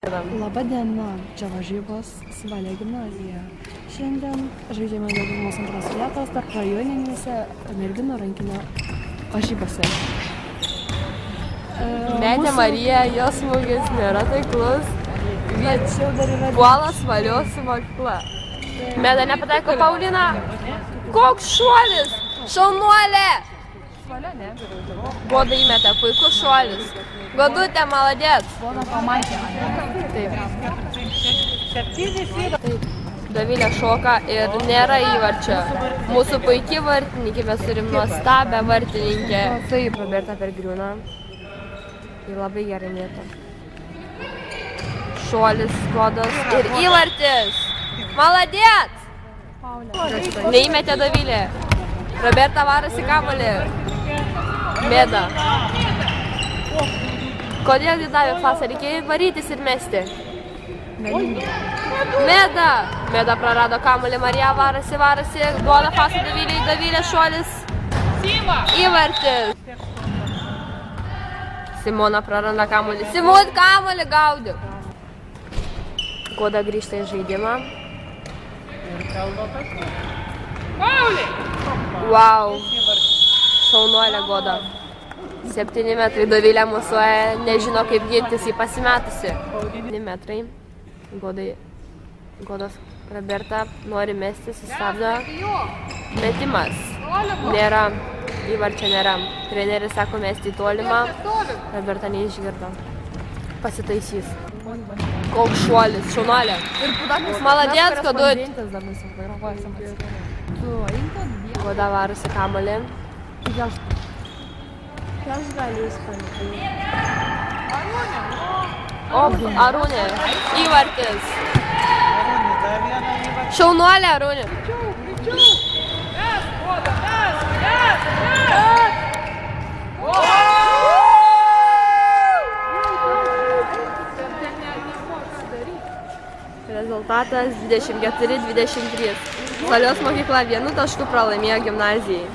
Labą dieną, čia varžybos Svalė gimnazija. Šiandien žaidžiame dėl pirmos antros vietos tarp rajoninėse merginų rankinio varžybose. Metė Marija, jos smūgis nėra taiklus. Puola Svalios mokykla. Meda nepataiko Paulina. Koks šuolis! Šaunuolė! Goda įmetė, puikus šuolis. Godutė, maladėt. Taip. Dovilė šoka ir nėra įvarčio. Mūsų puikiai vartininkė, mes turim nuostabią vartininkę. Taip, Roberta Pergriūna. Ji labai gerai mėto. Šuolis, Godos ir įvartis. Maladėt! Neįmetė Dovilė. Roberta varasi kamuolį. Mėda. Kodėl jį davė pasą? Reikėjo varytis ir mesti. Mėda. Mėda prarado kamuolį, Marija varasi. Duoda pasą Dovilei, Dovilė šuolis. Įvartis. Simona praranda kamuolį. Simon kamuolį gaudyk. Goda grįžta į žaidimą. Wow. Šaunuolė Goda. 7 metrai, Dovilė musuoja, nežino kaip gintis, jį pasimetusi. 7 metrai, Godos Roberta nori mesti, sustabdo. Metimas. Nėra, įvarčio nėra. Treneris sako mesti į tolimą, Roberta neišgirdo. Pasitaisys. Koks šuolis, šaunuolė. Maladėt, Godut. Goda varusi kamuolį. Kas gali įspėti? Arūnė, įvartis. Šaunuolė, Arūnė. Rezultatas 24-23. Svalios mokykla 1 tašku pralaimėjo gimnazijai.